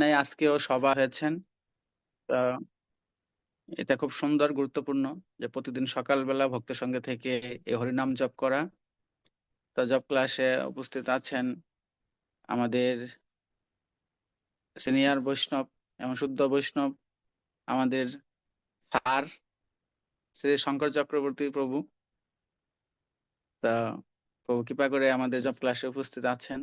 নাই আজকেও সভা হয়েছেন। তা এটা খুব সুন্দর গুরুত্বপূর্ণ যে প্রতিদিন সকালবেলা ভক্তের সঙ্গে থেকে এই হরিনাম জপ করা। তো জব ক্লাসে উপস্থিত আছেন আমাদের সিনিয়র বৈষ্ণব এবং শুদ্ধ বৈষ্ণব, আমাদের স্যার শ্রী শঙ্কর চক্রবর্তী প্রভু। তা প্রভু কৃপা করে আমাদের জব ক্লাসে উপস্থিত আছেন।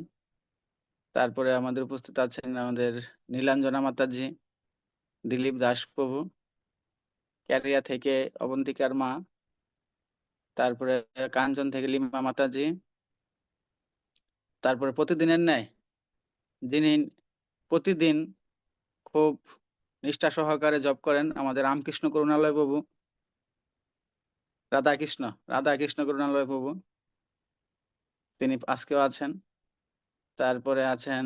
তারপরে আমাদের উপস্থিত আছেন আমাদের নীলাঞ্জনা মাতাজি, দিলীপ দাস প্রভু, ক্যারিয়া থেকে অবন্তিকার মা, তারপরে কাঞ্চন থেকে লিমা মাতাজি, তারপরে প্রতিদিনের ন্যায় যিনি প্রতিদিন খুব নিষ্ঠা সহকারে জপ করেন আমাদের রামকৃষ্ণ করুণালয় প্রভু, রাধাকৃষ্ণ রাধাকৃষ্ণ করুণালয় প্রভু, তিনি আজকেও আছেন। তারপরে আছেন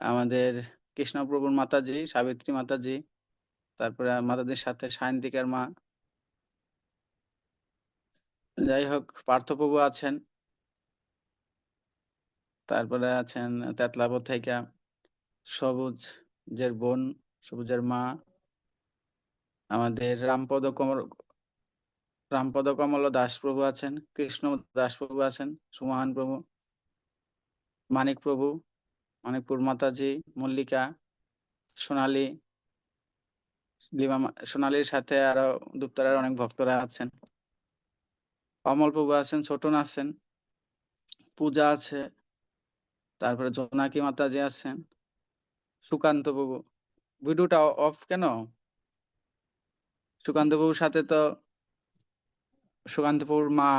আমাদের কৃষ্ণপ্রভুর মাতাজি সাবিত্রী মাতাজি, তারপরে মাতাজির সাথে সায়ন্তিকার মা, যাই হোক পার্থপ্রভু আছেন। তারপরে আছেন তেতলাপুর থেকে সবুজের বোন, সবুজের মা, আমাদের রামপদ কমল দাস প্রভু আছেন, কৃষ্ণ দাস প্রভু আছেন, সুমহান প্রভু, মানিক প্রভু, মানিকপুর মাতাজি, মল্লিকা, সোনালী, সোনালীর সাথে আরো দুপ্তারার অনেক ভক্তরা আছেন, অমল প্রভু আছেন, ছোটন আছেন, পূজা আছে, তারপরে জোনাকি মাতাজি আছেন, সুকান্ত প্রভু। ভিডিওটা অফ কেন? সুকান্ত প্রভুর সাথে তো সুকান্ত প্রভুর মা,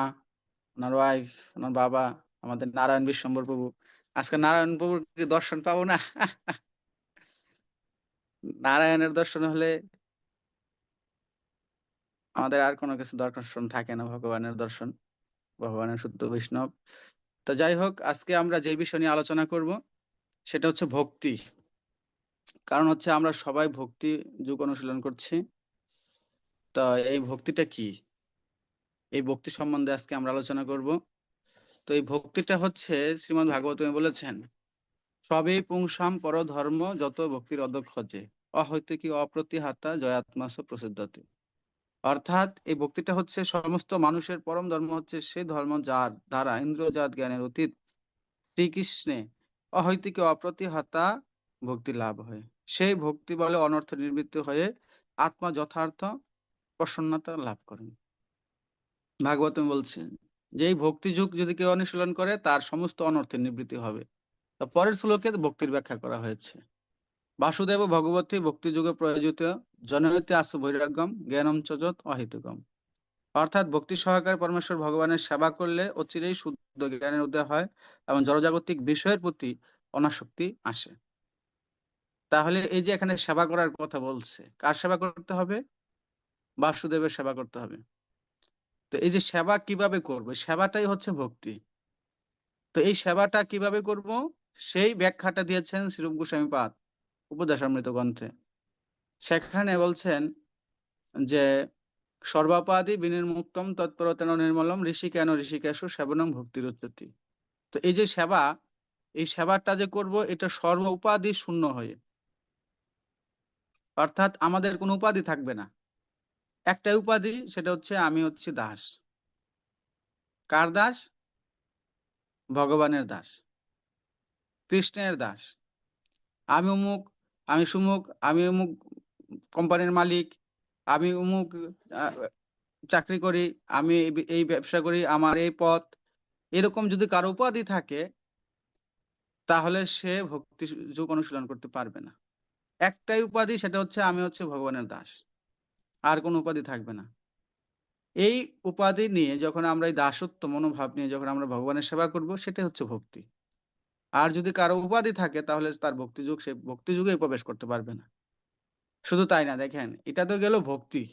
ওনার ওয়াইফ, ওনার বাবা, আমাদের নারায়ণ বিশ্বম্বর প্রভু। আজকে নারায়ণ প্রভুর কি দর্শন পাবো না? নারায়ণের দর্শন হলে আমাদের আর কোনো কিছু দর্শন থাকে না, ভগবানের দর্শন, ভগবানের শুদ্ধ বৈষ্ণব। তো যাই হোক, আজকে আমরা যে বিষয় নিয়ে আলোচনা করব সেটা হচ্ছে ভক্তি। কারণ হচ্ছে আমরা সবাই ভক্তি যোগ অনুশীলন করছি। তো এই ভক্তিটা কি, এই ভক্তি সম্বন্ধে আজকে আমরা আলোচনা করব। তো এই ভক্তিটা হচ্ছে শ্রীমদ্ ভাগবতে বলেছেন, সবে পুংসাম পর ধর্ম যত ভক্তির অধক্ষজে অহৈতুকী অপ্রতিহাতা জয়াত্মাস প্রসিদ্ধতে। অর্থাৎ এই ভক্তিটা হচ্ছে সমস্ত মানুষের পরম ধর্ম, হচ্ছে সে ধর্ম যার দ্বারা ইন্দ্রজাত জ্ঞানের অতীত শ্রীকৃষ্ণে অহৈতুকী অপ্রতিহতা ভক্তি লাভ হয়। সেই ভক্তি বলে অনর্থ নিবৃত্ত হয়ে আত্মা যথার্থ প্রসন্নতা লাভ করেন। ভাগবতম বলছেন যে এই ভক্তি যুগ যদি কেউ অনুশীলন করে তার সমস্ত অনর্থের নিবৃত্তি হবে। পরের শ্লোকে ভক্তির ব্যাখ্যা করা হয়েছে, বাসুদেব ভগবতী ভক্তি যুগে প্রয়োজিত জনয়তে আসু বৈরাগ্যম জ্ঞানম চজত অহিতকম। অর্থাৎ ভক্তি সহকারে পরমেশ্বর ভগবানের সেবা করলে অচিরেই শুদ্ধ জ্ঞানের উদয় হয় এবং জড়জাগতিক বিষয়ের প্রতি অনাসক্তি আসে। তাহলে এই যে এখানে সেবা করার কথা বলছে, কার সেবা করতে হবে? বাসুদেবের সেবা করতে হবে। তো এই যে সেবা কিভাবে করবো, সেবাটাই হচ্ছে ভক্তি। তো এই সেবাটা কিভাবে করব সেই ব্যাখ্যাটা দিয়েছেন শ্রীরূপ গোস্বামী পাদ উপদেশামৃত গ্রন্থে। সেখানে বলছেন যে সর্বাপাদি বিনির্মুক্তম তৎপরতেন নির্মলম ঋষিকেন ঋষিকেশু সেবনম ভক্তির উচ্চতি। তো এই যে সেবা, এই সেবাটা যে করব এটা সর্ব উপাধি শূন্য হয়ে, অর্থাৎ আমাদের কোনো উপাধি থাকবে না। একটাই উপাধি, সেটা হচ্ছে আমি হচ্ছি দাস। কার দাস? ভগবানের দাস, কৃষ্ণের দাস। আমি অমুক, আমি সুমুক, আমি অমুক কোম্পানির মালিক, আমি অমুক চাকরি করি, আমি এই ব্যবসা করি, আমার এই পথ, এরকম যদি কারো উপাধি থাকে তাহলে সে ভক্তি যোগ অনুশীলন করতে পারবে না। একটাই উপাধি, সেটা হচ্ছে আমি হচ্ছে ভগবানের দাস, আর কোনো উপাধি থাকবে না। এই উপাধি নিয়ে যখন আমরা এই দাসত্ব মনোভাব নিয়ে যখন আমরা ভগবানের সেবা করব, সেটা হচ্ছে ভক্তি। আর যদি কারো উপাধি থাকে তাহলে তার ভক্তি যুগ, সে ভক্তি যুগে প্রবেশ করতে পারবে না। শুধু তাই না, দেখেন এটা তো গেল ভক্তি,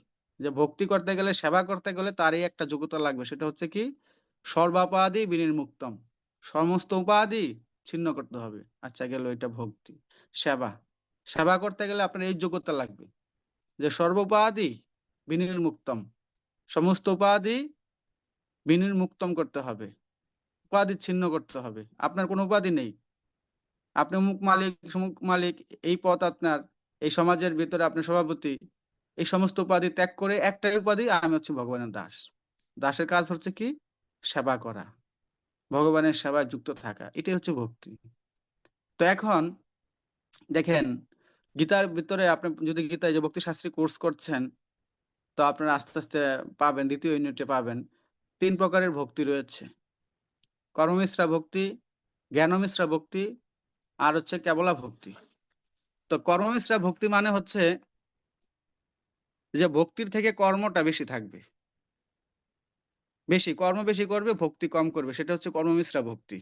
যে ভক্তি করতে গেলে সেবা করতে গেলে তারই একটা যোগ্যতা লাগবে, সেটা হচ্ছে কি সর্বাপাদি বিনির্মুক্তম, সমস্ত উপাধি ছিন্ন করতে হবে। আচ্ছা গেল এটা ভক্তি। সেবা, সেবা করতে গেলে আপনার এই যোগ্যতা লাগবে যে সর্বোপাধি বিনির্মুক্তম, সমস্ত উপাধি বিনির্মুক্তম করতে হবে, উপাধি ছিন্ন করতে হবে। আপনার কোনো উপাধি নেই, আপনি অমুক মালিক, সমুক মালিক, এই পদ আপনার, এই সমাজের ভিতরে আপনি সভাপতি, এই সমস্ত উপাধি ত্যাগ করে একটাই উপাধি, আমি হচ্ছে ভগবানের দাস। দাসের কাজ হচ্ছে কি? সেবা করা, ভগবানের সেবায় যুক্ত থাকা, এটাই হচ্ছে ভক্তি। তো এখন দেখেন, গীতার ভিতরে আপনি যদি গীতায় যে ভক্তি শাস্ত্রী কোর্স করছেন, তো আপনারা আস্তে আস্তে পাবেন, দ্বিতীয় ইউনিটে পাবেন 3 প্রকারের ভক্তি রয়েছে। কর্মমিশ্রা ভক্তি, জ্ঞানমিশ্রা ভক্তি, আর হচ্ছে কেবলা ভক্তি। তো কর্মমিশ্রা ভক্তি মানে হচ্ছে যে ভক্তির থেকে কর্মটা বেশি থাকবে, বেশি কর্ম বেশি করবে, ভক্তি কম করবে, সেটা হচ্ছে কর্মমিশ্রা ভক্তি।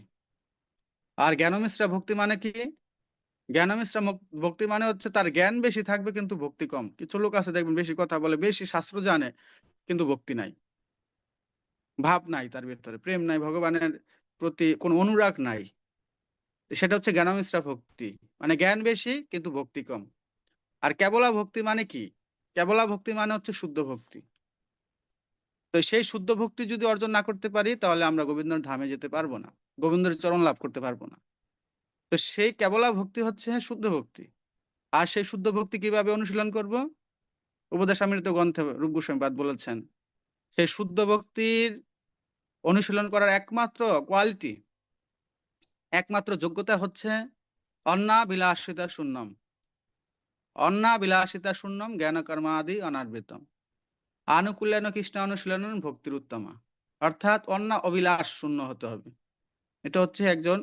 আর জ্ঞানমিশ্রা ভক্তি মানে কি? জ্ঞানমিশ্রা ভক্তি মানে হচ্ছে তার জ্ঞান বেশি থাকবে কিন্তু ভক্তি কম। কিছু লোক আছে দেখবেন বেশি কথা বলে, বেশি শাস্ত্র জানে, কিন্তু ভক্তি নাই, ভাব নাই, তার ভিতরে প্রেম নাই, ভগবানের প্রতি কোনো অনুরাগ নাই। সেটা হচ্ছে জ্ঞানমিশ্রা ভক্তি, মানে জ্ঞান বেশি কিন্তু ভক্তি কম। আর কেবলা ভক্তি মানে কি? কেবলা ভক্তি মানে হচ্ছে শুদ্ধ ভক্তি। তো সেই শুদ্ধ ভক্তি যদি অর্জন না করতে পারি, তাহলে আমরা গোবিন্দর ধামে যেতে পারবো না, গোবিন্দের চরণ লাভ করতে পারবো না। তো সেই কেবলা ভক্তি হচ্ছে শুদ্ধ ভক্তি। আর সেই শুদ্ধ ভক্তি কিভাবে অনুশীলন করব? উপদেশামৃত গ্রন্থে রূপ গোস্বামী পাদ বলেছেন, সেই শুদ্ধ ভক্তির অনুশীলন করার একমাত্র কোয়ালিটি, একমাত্র যোগ্যতা হচ্ছে অন্নাবিলাসিতা শূন্যম, অন্নাবিলাসিতা শূন্যম জ্ঞান কর্মাদি অনাবৃতম আনুকূল্যান কৃষ্ণ অনুশীলন ভক্তির উত্তমা। অর্থাৎ অন্না অবিলাস শূন্য হতে হবে। এটা হচ্ছে একজন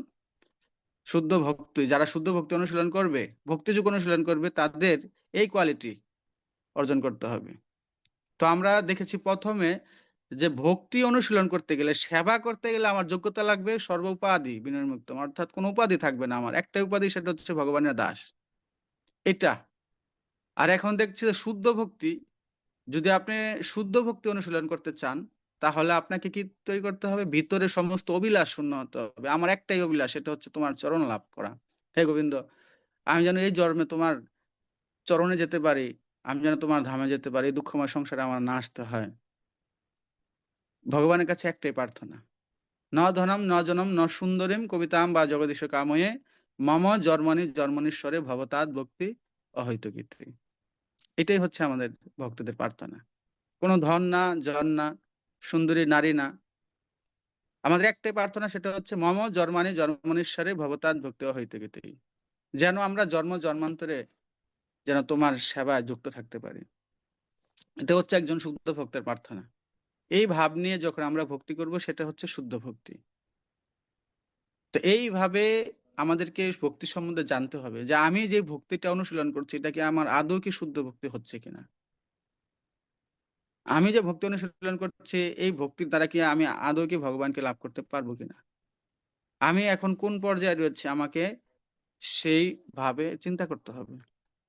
শুদ্ধ ভক্তি, যারা শুদ্ধ ভক্তি অনুশীলন করবে, ভক্তিযোগ অনুশীলন করবে, তাদের এই কোয়ালিটি অর্জন করতে হবে। তো আমরা দেখেছি প্রথমে যে ভক্তি অনুশীলন করতে গেলে, সেবা করতে গেলে আমার যোগ্যতা লাগবে সর্ব উপাধি বিনির্মুক্ত, অর্থাৎ কোনো উপাধি থাকবে না আমার, একটাই উপাধি, সেটা হচ্ছে ভগবানের দাস, এটা। আর এখন দেখছি যে শুদ্ধ ভক্তি, যদি আপনি শুদ্ধ ভক্তি অনুশীলন করতে চান, তাহলে আপনাকে কি তৈরি করতে হবে? ভিতরে সমস্ত অভিলাষ শূন্য হতে হবে। আমার একটাই অভিলাষ, সেটা হচ্ছে তোমার চরণ লাভ করা। হে গোবিন্দ, আমি যেন এই জন্মে তোমার চরণে যেতে পারি, আমি যেন তোমার ধামে যেতে পারি, এই দুঃখময় সংসারে আমার না আসতে হয়। ভগবানের কাছে একটাই প্রার্থনা, ন ধনম ন জনম ন সুন্দরীম কবিতাম বা জগদীশ কাময়ে মম জন্মনি জন্মনীশ্বরে ভবতাৎ ভক্তি অহৈতুকীর্তি। এটাই হচ্ছে আমাদের ভক্তদের প্রার্থনা। কোনো ধন না, জন না, সুন্দরী নারী না, আমাদের একটাই প্রার্থনা, সেটা হচ্ছে মম জন্মানি জন্মনীশ্বরে ভবতাৎ ভক্তি অহৈতুকীর্তি। যেন আমরা জন্ম জন্মান্তরে যেন তোমার সেবায় যুক্ত থাকতে পারি। এটা হচ্ছে একজন শুদ্ধ ভক্তের প্রার্থনা। এই ভাব নিয়ে যখন আমরা ভক্তি করব, সেটা হচ্ছে শুদ্ধ ভক্তি। তো এইভাবে আমাদেরকে ভক্তি সম্বন্ধে জানতে হবে যে আমি যে ভক্তিটা অনুশীলন করছি, এটা কি আমার আদৌ কি শুদ্ধ ভক্তি হচ্ছে কিনা। আমি যে ভক্তি অনুশীলন করছি, এই ভক্তির দ্বারা কি আমি আদৌ কি ভগবানকে লাভ করতে পারবো কিনা। আমি এখন কোন পর্যায়ে রয়েছে, আমাকে সেইভাবে চিন্তা করতে হবে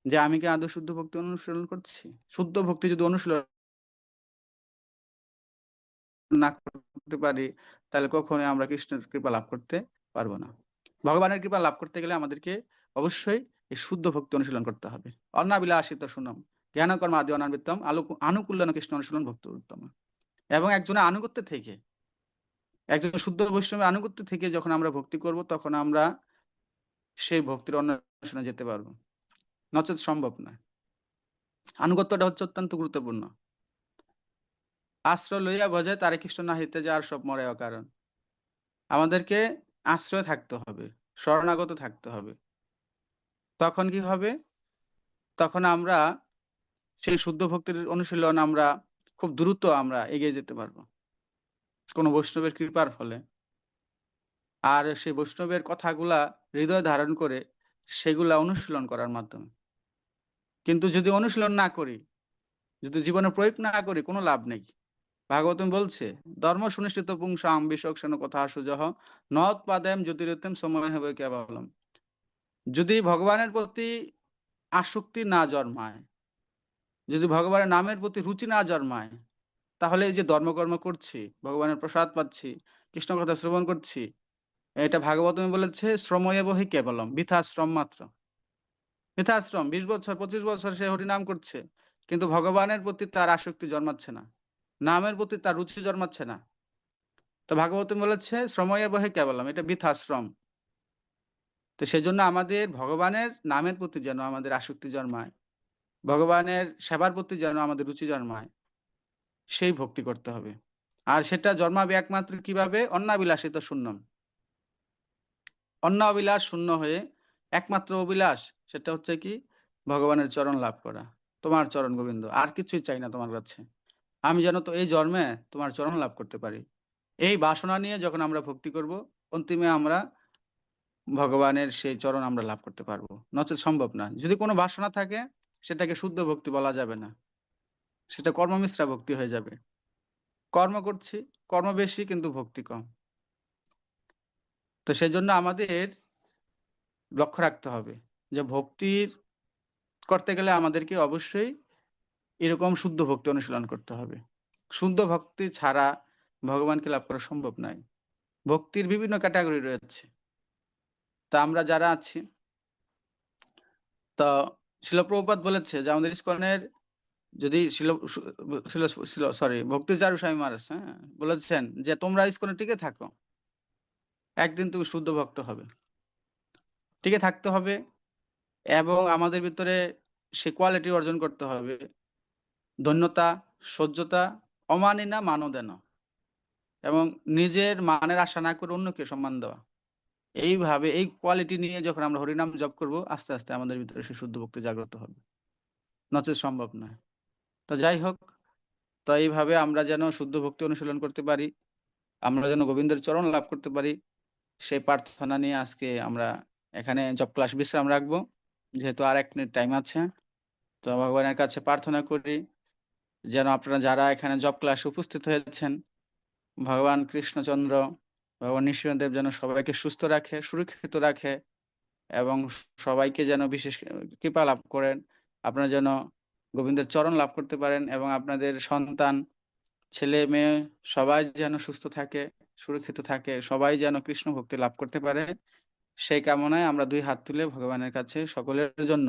যে আমি কি আদৌ শুদ্ধ ভক্তি অনুশীলন করছি। শুদ্ধ ভক্তি যদি অনুশীলন না করতে পারি, তাহলে কখনোই আমরা কৃষ্ণের কৃপা লাভ করতে পারবো না। ভগবানের কৃপা লাভ করতে গেলে আমাদেরকে অবশ্যই এই শুদ্ধ ভক্তি অনুশীলন করতে হবে। অন্নাবিলাসিত সুনম জ্ঞান কর্ম আদি অনাবৃত্তম আনুকূল্যন কৃষ্ণ অনুশীলন ভক্তি উত্তম। এবং একজনের আনুগত্য থেকে, একজন শুদ্ধ বৈষ্ণবের আনুগত্য থেকে যখন আমরা ভক্তি করব, তখন আমরা সেই ভক্তির অন্বেষণে যেতে পারবো, নচেত সম্ভব না। আনুগত্যটা হচ্ছে অত্যন্ত গুরুত্বপূর্ণ। আশ্রয় লইয়া বজায় তারে কৃষ্ণ না হইতে যার সব মরে অকারণ। আমাদেরকে আশ্রয় থাকতে হবে, শরণাগত থাকতে হবে। তখন কি হবে? তখন আমরা সেই শুদ্ধ ভক্তির অনুশীলন আমরা খুব দ্রুত আমরা এগিয়ে যেতে পারবো কোনো বৈষ্ণবের কৃপার ফলে। আর সেই বৈষ্ণবের কথাগুলা হৃদয়ে ধারণ করে সেগুলা অনুশীলন করার মাধ্যমে। কিন্তু যদি অনুশীলন না করি, যদি জীবনে প্রয়োগ না করি, কোনো লাভ নেই। ভাগবতম বলছে, ধর্ম সুনিশ্চিত পুংসাম বিচক্ষণ কথা সুজহ নৎপাদেম জ্যোতিরুত্তম সময় হবে কেবলম। যদি ভগবানের প্রতি আসক্তি না জন্মায়, যদি ভগবানের নামের প্রতি রুচি না জন্মায়, তাহলে এই যে ধর্মকর্ম করছি, ভগবানের প্রসাদ পাচ্ছি, কৃষ্ণ কথা শ্রবণ করছি, এটা ভাগবতমে বলেছে শ্রময়েব হি কেবলম, বৃথা শ্রম মাত্র। বৃথা শ্রম, 20 বছর 25 বছর সে হরিনাম করছে, কিন্তু ভগবানের প্রতি তার আসক্তি জন্মাচ্ছে না, নামের প্রতি তার রুচি জন্মাচ্ছে না। তো ভাগবতম বলেছে শ্রময়েব হি কেবলম, এটা বৃথা শ্রম। তো সেজন্য আমাদের ভগবানের নামের প্রতি যেন আমাদের আসক্তি জন্মায়, ভগবানের সেবার প্রতি যেন আমাদের রুচি জন্মায়, সেই ভক্তি করতে হবে। আর সেটা জন্মাবে একমাত্র কিভাবে? অন্নাবিলাসিত শূন্যম। অন্নাবিলাস শূন্য হয়ে একমাত্র অভিলাষ সেটা হচ্ছে কি? ভগবানের চরণ লাভ করা। তোমার চরণ গোবিন্দ, আর কিছুই চাই না তোমার কাছে। আমি যেন তো এই জন্মে তোমার চরণ লাভ করতে পারি। এই বাসনা নিয়ে যখন আমরা ভক্তি করব, অন্তিমে আমরা ভগবানের সেই চরণ আমরা লাভ করতে পারবো, নচেত সম্ভব না। যদি কোনো বাসনা থাকে, সেটাকে শুদ্ধ ভক্তি বলা যাবে না, সেটা কর্মমিশ্রা ভক্তি হয়ে যাবে। কর্ম করছি, কর্ম বেশি কিন্তু ভক্তি কম। তো সেই জন্য আমাদের লক্ষ্য রাখতে হবে যে ভক্তির করতে গেলে আমাদেরকে অবশ্যই এরকম শুদ্ধ ভক্তি অনুশীলন করতে হবে। শুদ্ধ ভক্তি ছাড়া ভগবানকে লাভ করা সম্ভব নয়। ভক্তির বিভিন্ন ক্যাটাগরি রয়েছে। তা আমরা যারা আছি, তা শিল প্রভুপাদ বলেছে যে আমাদের ইসকনের যদি ভক্তিচারু স্বামী মহারাজ, হ্যাঁ, বলেছেন যে তোমরা ইসকনে টিকে থাকো, একদিন তুমি শুদ্ধ ভক্ত হবে। টিকে থাকতে হবে এবং আমাদের ভিতরে সে কোয়ালিটি অর্জন করতে হবে, ধন্যতা, সহ্যতা, অমানিনা মানদেনা, এবং নিজের মানের আশা না করে অন্যকে সম্মান দেওয়া। এইভাবে এই কোয়ালিটি নিয়ে যখন আমরা হরিনাম জপ করব, আস্তে আস্তে আমাদের ভিতরে সে শুদ্ধ ভক্তি জাগ্রত হবে, নচেত সম্ভব নয়। তো যাই হোক, তো এইভাবে আমরা যেন শুদ্ধ ভক্তি অনুশীলন করতে পারি, আমরা যেন গোবিন্দের চরণ লাভ করতে পারি, সেই প্রার্থনা নিয়ে আজকে আমরা এখানে জব ক্লাস বিশ্রাম রাখবো, যেহেতু আর 1 মিনিট টাইম আছে। তো ভগবানের কাছে প্রার্থনা করি যেন আপনারা যারা এখানে জব ক্লাসে উপস্থিত হয়েছেন, ভগবান কৃষ্ণচন্দ্র, ভগবান নৃসিংহদেব যেন সবাইকে সুস্থ রাখে, সুরক্ষিত রাখে, এবং সবাইকে যেন বিশেষ কৃপা লাভ করেন। আপনারা যেন গোবিন্দের চরণ লাভ করতে পারেন এবং আপনাদের সন্তান, ছেলে মেয়ে সবাই যেন সুস্থ থাকে, সুরক্ষিত থাকে, সবাই যেন কৃষ্ণ ভক্তি লাভ করতে পারে। সেই কামনায় আমরা 2 হাত তুলে ভগবানের কাছে সকলের জন্য